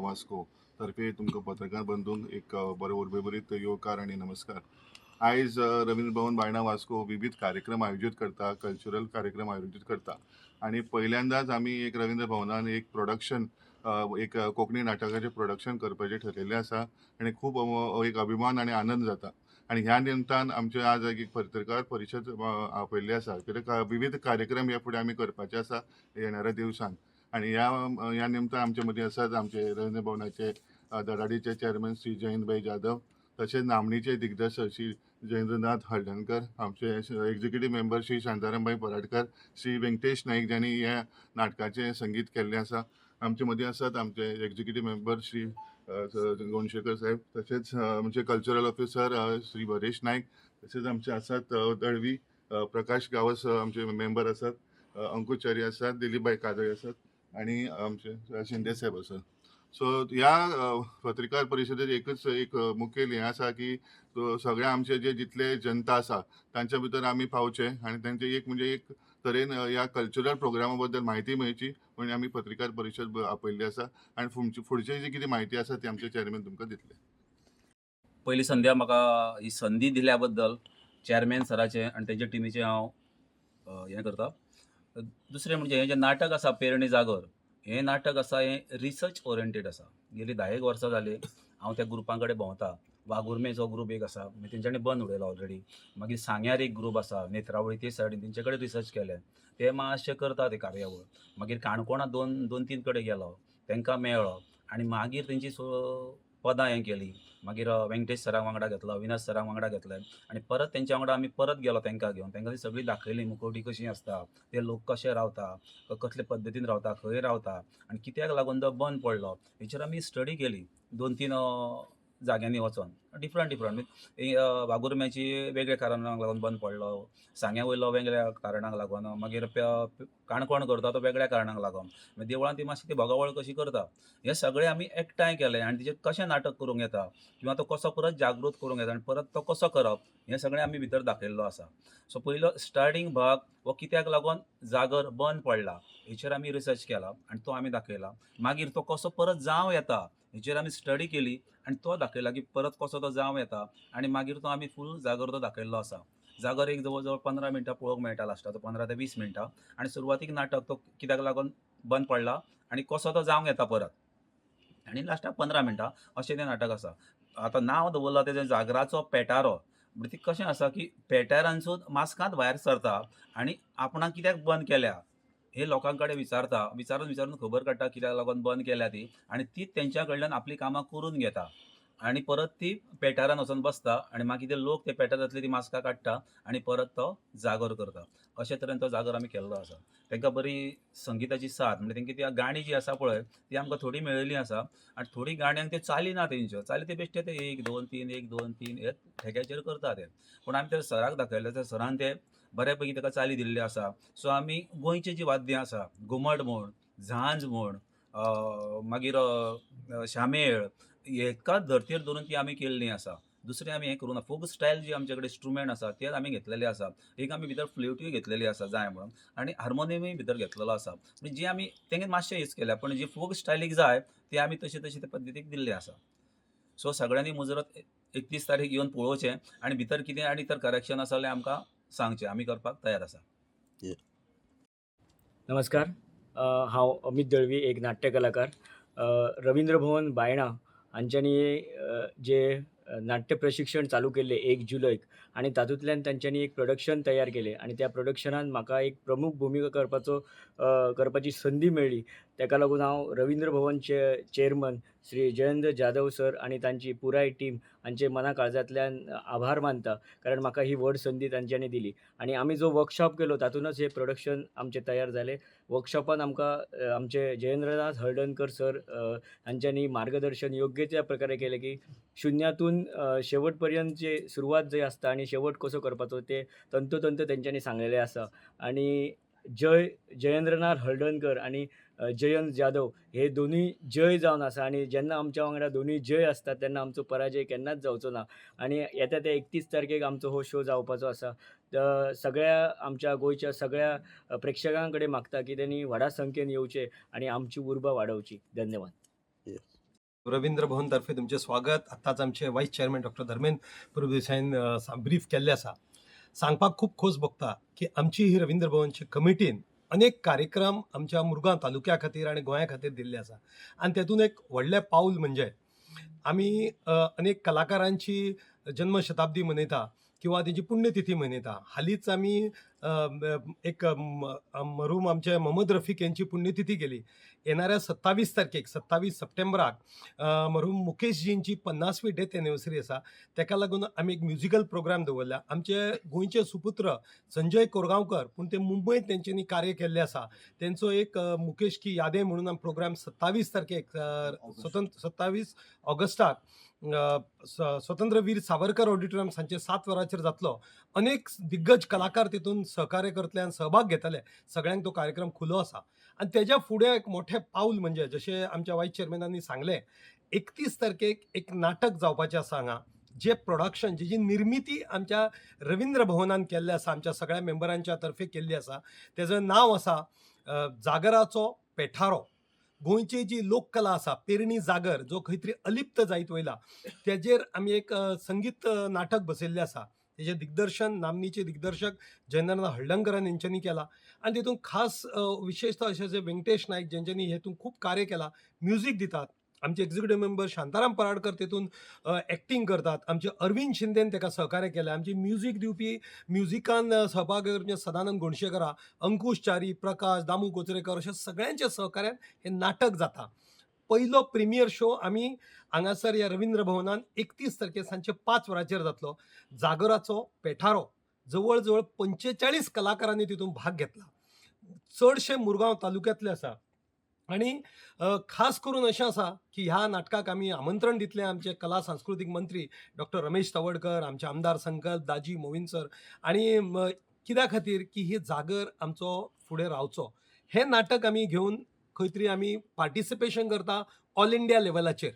वास्को तर्फे तुमकां पत्रकार बंधूंक एक बरो उर्बेभरीत येवकार आनी नमस्कार. आयज रवींद्र भवन बायणा वास्को विविध कार्यक्रम आयोजीत करता, कल्चरल कार्यक्रम आयोजीत करता आणि पहिल्यांदाच आमी एक रवींद्र भवनान एक प्रोडक्शन एक कोंकणी नाटकाचें प्रोडक्शन करपाचें ठरलेलें आसा आनी खूब एक अभिमान आनी आनंद जाता. आणि ह्या निमतान आमचे आज एक पत्रकार परिशद आपयल्ली आसा, कित्याक विविध कार्यक्रम ह्या फुडें आमी करपाचे आसा येणाऱ्या दिवसांत. आणि ह्या निमतान आमचे मदीं आसात आमचे रवींद्र भवनाचे धडाडीचे चेअरमन श्री जयंतभाई जाधव, तशेंच नामणीचे दिग्दर्शक श्री जयेंद्रनाथ हळदणकर, आमचे एक्झिक्युटीव मेंबर श्री शांतारामभाई पराडकर, श्री व्यंकटेश नाईक ज्यांनी ह्या नाटकाचें संगीत केल्लें आसा. आमचे मदीं आसात आमचे एक्झिक्युटीव मेंबर श्री गोंडशेकर साहेब, तसेच आमचे कल्चरल ऑफिसर श्री परेश नाईक, तसेच आमचे आसात दळवी प्रकाश गावस आमचे मेंबर आसात, अंकुचारी आसात, दिलीपभाई काजळे आसात आणि आमचे शिंदे साहेब आसात. सो ह्या पत्रकार परिशदेत एकच एक मुखेल हें आसा की सगळ्या आमचे जे जितले जनता आसा तांच्या भितर आमी पावचे आनी तांचे एक म्हणजे एक तरेन ह्या कल्चरल प्रोग्रामा बद्दल म्हायती मेळची म्हणून आमी पत्रकार परिशद आपयल्ली आसा आनी फुडची जी कितें म्हायती आसा ती आमचे चेअरमॅन तुमकां दितले. पयली संध्या म्हाका ही संदी दिल्या बद्दल चेअरमॅन सराचे आनी तेजे टिमीचे हांव हें करता. दुसरें म्हणजे हें जें नाटक आसा पेरणी जागर, हें नाटक आसा हें रिसर्च ओरिएंटेड आसा. गेलीं 10 वर्सां जालीं हांव त्या ग्रुपां कडेन भोंवता. वागुर्मेचो ग्रूप एक आसा, मागीर तेंच्यांनी बंद उडयलो ऑलरेडी. मागीर सांग्यार एक ग्रूप आसा, नेत्रावळी ते सायडीन तेंचे कडेन रिसर्च केलें. ते मातशें करता ते कार्यावळ. मागीर काणकोणा 2-3 कडेन गेलो, तेंकां मेळ्ळो आनी मागीर तेंची पदां हें केलीं. मागीर वेंकटेश सरा वांगडा घेतलो, अविनाश सरा वांगडा घेतले आनी परत तेंच्या वांगडा आमी परत गेलो तेंकां घेवन. तेंकां ती सगळी दाखयली मुखवटी कशी आसता, ते लोक कशे रावता, कसले पद्दतीन रावता, खंय रावता आनी कित्याक लागून तो बंद पडलो हेचेर आमी स्टडी केली 2-3 जाग्यांनी वचोन. डिफरंट वागुर्म्याची वेगळ्या कारणांक लागून बंद पडलो, सांग्या वयलो वेगळ्या कारणांक लागून, मागीर काणकोण करता तो वेगळ्या कारणांक लागून. मागीर देवळान ती मातशी ती भोगावळ कशी करता हें सगळें आमी एकठांय केलें आनी तेजेर कशें नाटक करूंक येता किंवा तो कसो परत जागृत करूंक येता आनी परत तो कसो करप हें सगळें आमी भितर दाखयल्लो आसा. सो पयलो स्टार्टींग भाग हो कित्याक लागून जागर बंद पडला हेचेर आमी रिसर्च केला आनी तो आमी दाखयला. मागीर तो कसो परत जावं येता हेचेर आमी स्टडी केली आनी तो दाखयला की परत कसो तो जावं येता आनी मागीर तो आमी फूल जागर तो दाखयल्लो आसा. जागर एक जवळ जवळ 15 मिनटां पळोवंक मेळटा लास्टाचो, 15 ते 20 मिनटां आनी सुरवातीक नाटक तो कित्याक लागून बंद पडला आनी कसो तो जावंक येता परत आनी लास्टाक 15 मिनटां अशें तें नाटक आसा. आतां नांव दवरलां तेजें जागराचो पेटारो. म्हणजे ती कशें आसा की पेटारांसून मास्कांत भायर सरता आनी आपणाक कित्याक बंद केल्या हे लोकां कडेन विचारता. विचारून खबर काडटा कित्याक लागून बंद केल्या ती आनी तीच तेंच्या कडल्यान आपलीं कामां करून घेता आनी परत ती पेटारान वचोन बसता आनी मागीर ते लोक ते पेटारांतली ती मास्कां काडटा आनी परत तो जागर करता. अशे तरेन तो जागर आमी केल्लो आसा. तेंकां बरी संगिताची साथ म्हणजे तेंची ती गाणी जी आसा पळय ती आमकां थोडी मेळिल्ली आसा आनी थोडी गाण्यांक त्यो चाली ना तेंच्यो. चाली ते बेश्टे ते 1 2 3 1 2 3 हे ठेक्याचेर करता ते. पूण आमी ते सराक दाखयले, त्या सरान ते बऱ्यापैकी ताका चाली दिल्ल्यो आसा. सो आमी गोंयची जी वाद्यां आसा, घुमट म्हण, झांज म्हण, मागीर शामेळ हेकाच धर्तेर धरून ती आमी केल्लीं आसा. दुसरें आमी हें करूं ना. फोक स्टायल जी आमचे कडेन इंस्ट्रुमेंट आसा तेच आमी घेतलेले आसा. एक आमी भितर फ्ल्युटूय घेतलेली आसा जाय म्हणून आनी हार्मोनियमूय भितर घेतलेलो आसा. म्हणजे जी आमी तेंगे मातशें यूज केल्या पूण जी फोक स्टायलीक जाय ती आमी तशी ते पद्दतीक दिल्ली आसा. सो सगळ्यांनी मुजरत 31 तारीख येवन पळोवचें आनी भितर कितें आनी तर करेक्शन आसा जाल्यार आमकां सांगचें. आमी करपाक तयार आसा. नमस्कार. हांव अमित दळवी, एक नाट्य कलाकार. रवींद्र भवन बायणा हांच्यांनी जे नाट्य प्रशिक्षण चालू केल्लें 1 जुलैक आनी तातूंतल्यान तांच्यांनी एक प्रोडक्शन तयार केलें आनी त्या प्रोडक्शनान म्हाका एक प्रमुख भुमिका करपाची संदी मेळ्ळी. तेका लागून हांव रवींद्र भवनचे चेअरमन श्री जयेंद्र जाधव सर आनी तांची पुराय टीम हांचे मना काळजांतल्यान आभार मानता, कारण म्हाका ही व्हड संदी तांच्यांनी दिली. आनी आमी जो वर्कशॉप केलो तातूंतच हें प्रोडक्शन आमचें तयार जालें. वर्कशॉपान आमकां आमचे जयेंद्रनाथ हळदणकर सर हांच्यांनी मार्गदर्शन योग्य त्या प्रकारे केलें की शुन्यातून शेवटपर्यंतची सुरवात जंय आसता आनी शेवट कसो करपाचो ते तंतोतंत तेंच्यांनी सांगलेलें आसा. आनी जयेंद्रनाथ हळदणकर आनी जयंत जाधव हे दोनूय जय जावन आसा आनी जेन्ना आमच्या वांगडा दोनूय जय आसता तेन्ना आमचो पराजय केन्नाच जावचो ना. आनी येता त्या 31 तारखेक आमचो हो शो जावपाचो आसा. सगळ्या आमच्या गोंयच्या सगळ्या प्रेक्षकां कडेन मागता की तेणी व्हडा संख्येन येवचें आनी आमची उर्बा वाडोवची. धन्यवाद. रवींद्र भवनतर्फे तुमचे स्वागत. आताच आमचे वाईस चेअरमॅन डॉक्टर धर्मेंद्र प्रभुदेसाईन ब्रीफ केल्ले आसा. सांगपाक खूब खोस भोगता की आमची ही रवींद्र भवनची कमिटीन अनेक कार्यक्रम आमच्या मुरगांव तालुक्या खातीर आनी गोंया खातीर दिल्ले आसा आनी तेतून एक व्हडलें पाऊल म्हणजे आमी अनेक कलाकारांची जन्मशताब्दी मनयता किंवा तेची पुण्यतिथी मनयता. हालींच आमी एक मरूम आमचे मोहम्मद रफीक यांची पुण्यतिथी गेली. येणाऱ्या 27 तारखेक 27 सप्टेंबराक मरूम मुकेशजींची 50वी डेथ एनिवर्सरी आसा. ताका लागून आमी एक म्युझिकल प्रोग्राम दवरला. आमचे गोंयचे सुपुत्र संजय कोरगांवकर पूण ते मुंबयत तेंच्यांनी कार्य केल्लें आसा. तेंचो एक मुकेश की यादें म्हणून आमी प्रोग्राम 27 तारखेक 27 ऑगस्टाक स्वतंत्रवीर सावरकर ऑडिटोरियम सांजे 7 वरांचेर जातलो. अनेक दिग्गज कलाकार तेतून सहकार्य करतले आनी सहभाग घेतले. सगळ्यांक तो कार्यक्रम खुलो आसा. आनी तेज्या फुडें एक मोठें पाऊल म्हणजे जशें आमच्या वायस चेअरमॅनांनी सांगलें 31 तारखेक एक नाटक जावपाचें आसा हांगा. जे प्रोडक्शन जी निर्मिती आमच्या रवींद्र भवनान केल्लें आसा, आमच्या सगळ्या मेंबरांच्या तर्फे केल्ली आसा. तेजो नांव आसा जागराचो पेठारो. गोंयची जी लोककला आसा पेरणी जागर जो खंय तरी अलिप्त जायत वयला तेजेर आमी एक संगीत नाटक बसयल्लें आसा. तेजे दिग्दर्शन नामनीचे दिग्दर्शक जयेंद्रनाथ हळदणकरान हेंच्यांनी केला आनी तेतून खास विशेषतः अशे जे व्यंकटेश नायक जेंच्यांनी हेतून खूब कार्य केलां, म्युझिक दितात. आमचे एक्झिक्युटिव्ह मेंबर शांताराम पराडकर तेतून एक्टिंग करतात. आमचे अरविंद शिंदेन ताका सहकार्य केलें. आमची म्युझिक दिवपी म्युझिकान सहभाग करपी सदानंद गोंडशेकर आहा, अंकुश च्यारी, प्रकाश, दामू कोचरेकर अशा सगळ्यांच्या सहकार्यान हे नाटक जाता. पयलो प्रिमियर शो आमी हांगासर ह्या रवींद्र भवनान 31 तारखेर सांजचे 5 वरांचेर जातलो. जागराचो पेठारो. जवळ जवळ 45 कलाकारांनी तितून भाग घेतला. चडशे मुरगांव तालुक्यांतले आसा आनी खास करून अशें आसा की ह्या नाटकाक आमी आमंत्रण दितले आमचे कला सांस्कृतीक मंत्री डॉक्टर रमेश तवडकर, आमचे आमदार संकल्प दाजी मोविन सर आनी कित्या खातीर की ही जागर आमचो फुडें रावचो. हें नाटक आमी घेवन खंय तरी आमी पार्टिसिपेशन करता ऑल इंडिया लेवलाचेर.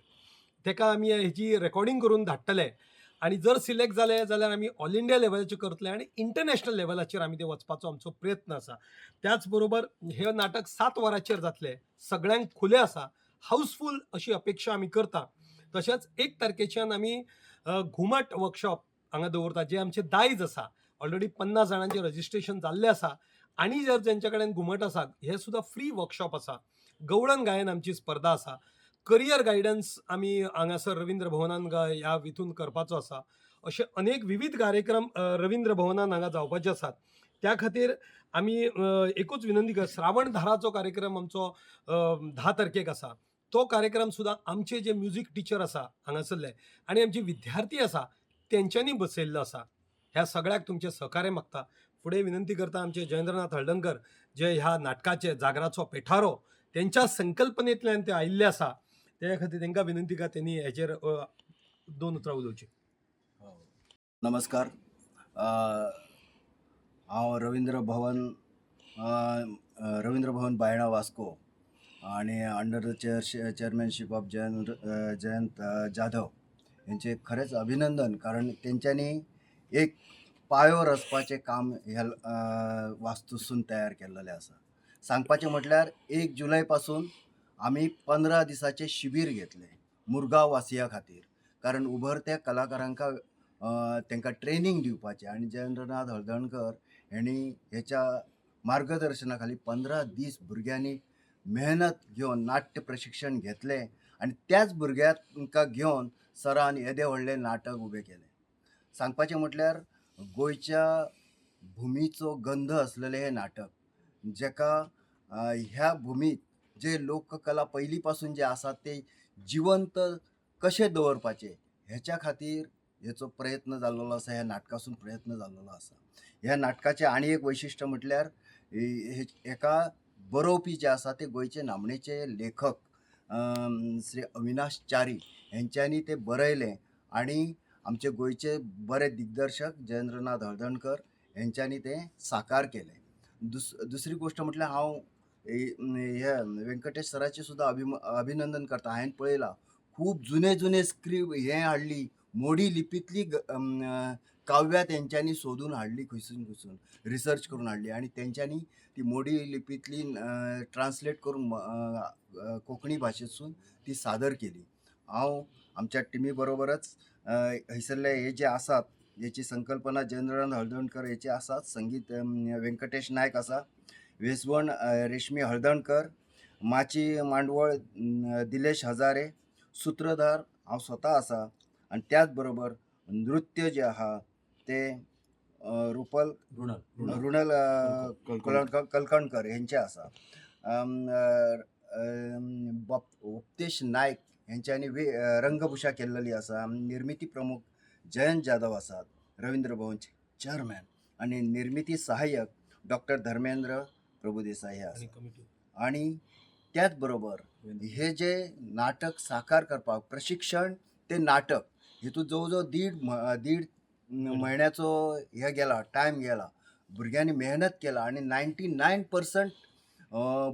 ताका आमी हेची रेकॉर्डिंग करून धाडटले आनी जर सिलेक्ट जाले जाल्यार आमी ऑल इंडिया लेवलाचेर करतले आनी इंटरनॅशनल लेवलाचेर आमी ते वचपाचो आमचो प्रयत्न आसा. त्याच बरोबर हे नाटक 7 वरांचेर जातले. सगळ्यांक खुले आसा. हाऊसफुल अशी अपेक्षा आमी करता. तशेंच 1 तारखेच्यान आमी घुमट वर्कशॉप हांगा दवरता जे आमचे दायज आसा. ऑलरेडी 50 जाणांचें रजिस्ट्रेशन जाल्लें आसा आनी जर जेंच्या कडेन घुमट आसा हे सुद्दां फ्री वर्कशॉप आसा. गवळण गायन आमची स्पर्धा आसा. करियर गायडन्स आमी हांगासर रवींद्र भवनान ह्या हितून करपाचो आसा. अशे अनेक विविध कार्यक्रम रवींद्र भवनान हांगा जावपाचे आसात. त्या खातीर आमी एकूच विनंती कर श्रावण धाराचो कार्यक्रम आमचो 10 तारखेक आसा. तो कार्यक्रम सुद्दां आमचे जे म्युझिक टिचर आसा हांगासरले आनी आमचे विद्यार्थी आसा तेंच्यांनी बसयल्लो आसा. ह्या सगळ्याक तुमचे सहकार्य मागता. फुडें विनंती करता आमचे जयेंद्रनाथ हळदणकर जे ह्या नाटकाचे जागराचो पेठारो तेंच्या संकल्पनेंतल्यान ते आयिल्ले आसा. त्या खातीर तांकां विनंती का त्यांनी हेचेर 2 उतरां उलोवची. नमस्कार. हांव रवींद्र भवन बायणा वास्को आणि under the chairmanship of Jayant Jadhav यांचे खरेंच अभिनंदन, कारण तेंच्यांनी एक पांयार आसपाचें काम ह्या वास्तूसून तयार केल्लेलें आसा. सांगपाचें म्हटल्यार 1 जुलय पासून आमी 15 दिसाचें शिबीर घेतलें मुरगांव वासियां खातीर, कारण उभरत्या कलाकारांक तांकां ट्रेनिंग दिवपाचें आणि जयेंद्रनाथ हळदणकर हेणी हेच्या मार्गदर्शना खाली 15 दीस भुरग्यांनी मेहनत घेवन नाट्य प्रशिक्षण घेतलें आणि त्याच भुरग्यांक घेवन सरान येदें व्हडलें नाटक उबें केलें. सांगपाचें म्हटल्यार गोंयच्या भुमीचो गंध असलेलें हें नाटक, जेका ह्या भुमीत जे लोककला पयलीं पासून जे आसा ते जिवंत कशें दवरपाचे हेच्या खातीर हेचो प्रयत्न जाल्लो आसा. ह्या नाटकासून प्रयत्न जाल्लो आसा. ह्या नाटकाचें आनी एक वैशिश्ट्य म्हटल्यार हेका बरोवपी जे आसा ते गोंयचे नामनेचे लेखक श्री अविनाश च्यारी हेंच्यांनी ते बरयलें आणि आमचे गोंयचे बरे दिग्दर्शक जयेंद्रनाथ हळदणकर हेंच्यांनी ते साकार केलें. दुसरी गोष्ट म्हटल्यार हांव हे व्यंकटेश सराचें सुद्दां अभिनंदन करता. हांवें पळयलां खूब जुने स्क्रिप्ट हें हाडली, मोडी लिपींतली काव्यां तेंच्यांनी सोदून हाडली, खंयसून रिसर्च करून हाडली आणि तेंच्यांनी ती मोडी लिपींतली ट्रान्सलेट करून कोंकणी भाशेसून ती सादर केली. हांव आमच्या टिमी बरोबरच हैसरले हे जे आसात हेची संकल्पना जयेंद्रनाथ हळदणकर हेचे आसात, संगीत व्यंकटेश नायक आसा, वेसवण रेशमी हळदणकर, माची मांडवळ दिलेश हजारे, सूत्रधार हांव स्वता आसा आणि त्याच बरोबर नृत्य जे आहा ते रुपल रुणल कलकणकर हेंचे आसा. उपदेश नायक हेंच्यांनी रंगभूषा केल्लेली आसा. निर्मिती प्रमुख जयंत जाधव आसात, रवींद्र भवनचे चेअरमॅन, आणि निर्मिती सहाय्यक डॉक्टर धर्मेंद्र प्रभुदेसाई हे आसा. आणि त्याच बरोबर हे जे नाटक साकार करपाक प्रशिक्षण ते नाटक हेतून जवळ दीड महिन्याचो हे गेला, टायम गेला. भुरग्यांनी मेहनत केला आणि 99%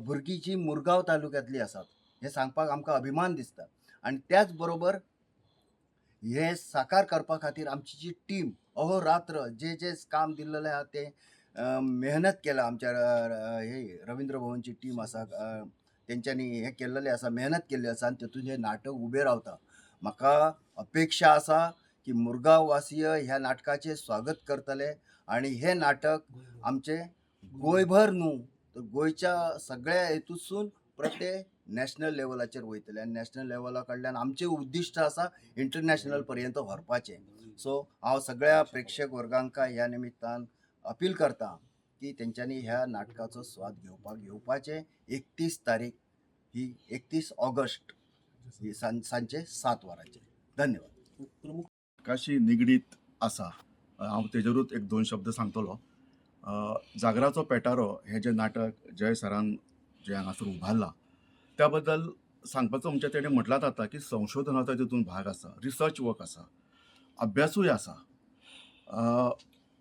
भुरगीं जी मुरगांव तालुक्यांतली आसात हे सांगपाक आमकां अभिमान दिसता. आणि त्याच बरोबर हे साकार करपा खातीर आमची जी टीम अहोरात्र जे काम दिल्लेलें आहा ते मेहनत केला. आमच्या हे रवींद्र भवनची टीम आसा तेंच्यांनी हे केल्लेलें आसा, मेहनत केल्ली आसा आणि तेतून हे नाटक उबें रावता. म्हाका अपेक्षा आसा की मुरगांव वासीय ह्या नाटकाचें स्वागत करतले आणि हे नाटक आमचे गोंयभर न्हू तर गोंयच्या सगळ्या हेतूसून प्रत्येक नॅशनल लेवलाचेर वयतले आणि नॅशनल लेवला कडल्यान आमचें उद्दिश्ट आसा इंटरनॅशनल पर्यंत व्हरपाचें. सो हांव सगळ्या प्रेक्षक वर्गांक ह्या निमित्तान अपील करता की तेंच्यांनी ह्या नाटकाचो स्वाद घेवपाचें. 31 तारीख ही 31 ऑगस्ट ही सांजे 7 वरांचेर. धन्यवाद. काशी निगडीत आसा. हांव तेजेरूच एक दोन शब्द सांगतलो. जागराचो पेटारो हे जे नाटक जय सरान जे हांगासर उबारला त्या बद्दल सांगपाचो म्हणजे तेणें म्हटलात आतां की संशोधनाचो तितून भाग आसा, रिसर्च वर्क आसा, अभ्यासूय आसा.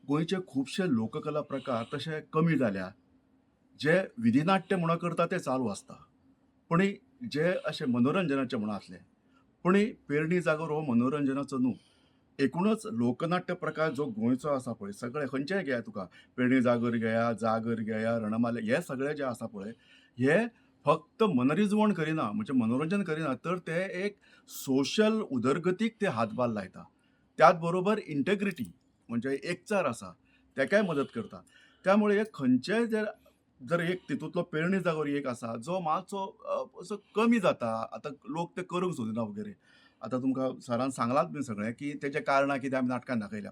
गोंयचे खुबशे लोककला प्रकार तशे कमी जाल्या. जे विधिनाट्य म्हणून करता ते चालू आसता, पूण जे अशे मनोरंजनाचे म्हणून आसले. पूण पेरणी जागोर हो मनोरंजनाचो न्हू, एकूणच लोकनाट्य प्रकार जो गोंयचो आसा पळय, सगळे खंयचेय घेया तुका, पेरणी जागर घेया, जागर घेया, रणमाले, हे सगळे जे आसा पळय हे फक्त मनरिजवण करिना, म्हणजे मनोरंजन करिना, तर ते एक सोशल उदरगतीक ते हातभार लायता. त्याच बरोबर इंटेग्रिटी म्हणजे एकचार आसा तेकाय मदत करता. त्यामुळे खंयचेय जर एक तितूंतलो पेरणी जागोर एक आसा जो मातसो असो कमी जाता, आतां लोक ते करूंक सोदिना वगैरे. आतां तुमकां सरान सांगलात बी सगळें की तेजे कारणां कितें आमी नाटकान दाखयल्या.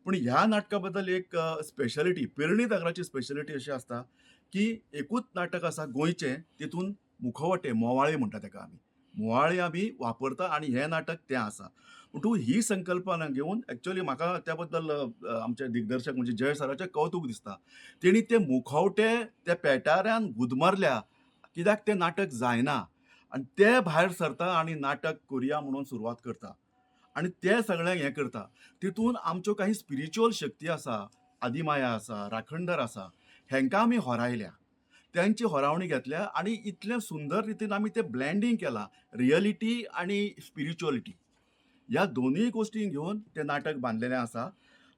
पूण ह्या नाटका बद्दल एक स्पेशलिटी, पेरणी जागराची स्पेशलिटी अशी आसता की एकूच नाटक आसा गोंयचें, तितून मुखवटे मोवाळे म्हणटा तेका आमी, मोवाळे आमी वापरता आणि हें नाटक तें आसा. म्हणटू ही संकल्पना घेवन एक्चुअली म्हाका त्या बद्दल आमचे दिग्दर्शक म्हणजे जय सराचें कौतूक दिसता. तेणी ते मुखवटे त्या पेटाऱ्यान गुदमारल्या, कित्याक तें नाटक जायना आनी ते भायर सरता आनी नाटक करुया म्हणून सुरवात करता आनी ते सगळें हें करता. तितून आमच्यो काही स्पिरिच्युअल शक्ती आसा, आदिमाया आसा, राखणदार आसा, हेंकां आमी होरायल्या, त्यांची होरावणी घेतल्या आणि इतले सुंदर रितीन आमी ते ब्लेंडिंग केलां, रियलिटी आनी स्पिरिच्युअलिटी ह्या दोनूय गोश्टी घेवन तें नाटक बांदलेलें आसा.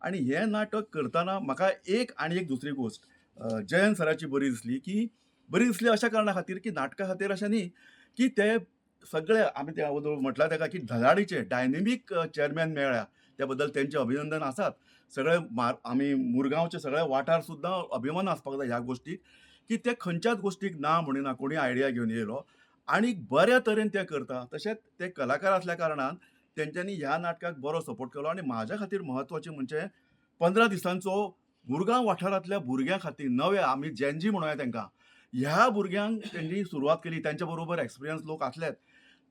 आणि हें नाटक करतना म्हाका आनी एक दुसरी गोश्ट जयंत सराची बरी दिसली अशा कारणां खातीर की नाटका खातीर अशें न्ही की ते सगळे आमी त्या बद्दल म्हटलां तेका की धडाडीचे डायनेमीक चेअरमॅन मेळ्ळ्या, त्या बद्दल तेंचे अभिनंदन आसात. सगळे आमी मुरगांवचे सगळे वाठार सुद्दां अभिमान आसपाक जाय ह्या गोश्टीक की ते खंयच्याच गोश्टीक ना म्हणिना, कोणी आयडिया घेवन येयलो आनी बऱ्या तरेन ते करता. तशेंच ते कलाकार आसल्या कारणान तेंच्यांनी ह्या नाटकाक बरो सपोर्ट केलो आनी म्हाज्या खातीर म्हत्वाचें म्हणजे 15 दिसांचो मुरगांव वाठारांतल्या भुरग्यां खातीर नवे आमी जेनजी म्हणुया तेंकां, ह्या भुरग्यांक तेंची सुरवात केली. तेंच्या बरोबर एक्सपिरियन्स लोक आसलेत,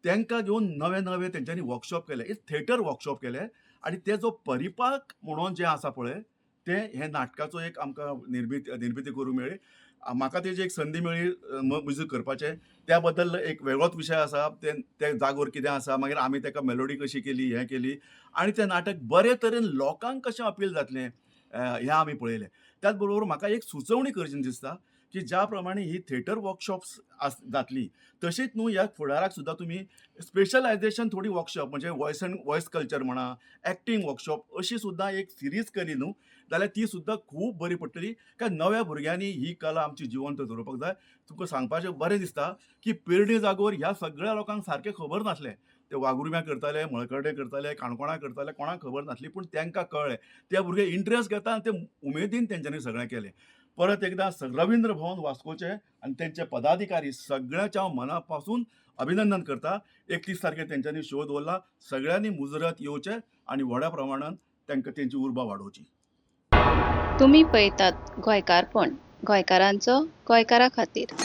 तेंकां घेवन नवे नवे तेंच्यांनी वर्कशॉप केले, एक थिएटर वर्कशॉप केले आनी ते जो परिपाक म्हणून जें आसा पळय ते हे नाटकाचो एक आमकां निर्मिती करूंक मेळ्ळी. म्हाका तेजी एक संदी मेळ्ळी म्युजीक करपाचें. त्या बद्दल एक वेगळोच विशय आसा, ते जागोर कितें आसा, मागीर आमी तेका मेलोडी कशी केली, हें केली आनी तें नाटक बरे तरेन लोकांक कशें अपील जातलें हें आमी पळयलें. त्याच बरोबर म्हाका एक सुचोवणी करची दिसता की ज्या प्रमाणे ही थिएटर वर्कशॉप्स जातली तशीच न्हू ह्या फुडाराक सुद्दां तुमी स्पेशलायझेशन थोडी वर्कशॉप म्हणजे वॉयस कल्चर म्हणा, एक्टींग वर्कशॉप अशी सुद्दां एक सिरीज केली न्हू जाल्यार ती सुद्दां खूब बरी पडटली. काय नव्या भुरग्यांनी ही कला आमची जिवंत दवरपाक जाय. तुमकां सांगपाचें बरें दिसता की पेरणी जागोर ह्या सगळ्या लोकांक सारकें खबर नासलें, ते वागुर्म्या करताले, मळकर्डे करताले, काणकोणा करताले, कोणाक खबर नासली, पूण तांकां कळ्ळें. ते भुरगे इंट्रस्ट घेता आनी ते उमेदीन तेंच्यांनी सगळें केलें. परत एकदां रवींद्र भवन वास्कोचे आनी तेंचे पदाधिकारी सगळ्याचे हांव मना पासून अभिनंदन करता. 31 तारखेर तेंच्यांनी शो दवरला. सगळ्यांनी मुजरत येवचें आनी व्हड्या प्रमाणान तांकां तेंची उर्बा वाडोवची. तुम्ही पळयतात गोंयकारपण, गोंयकारांचो गोंयकारा खातीर.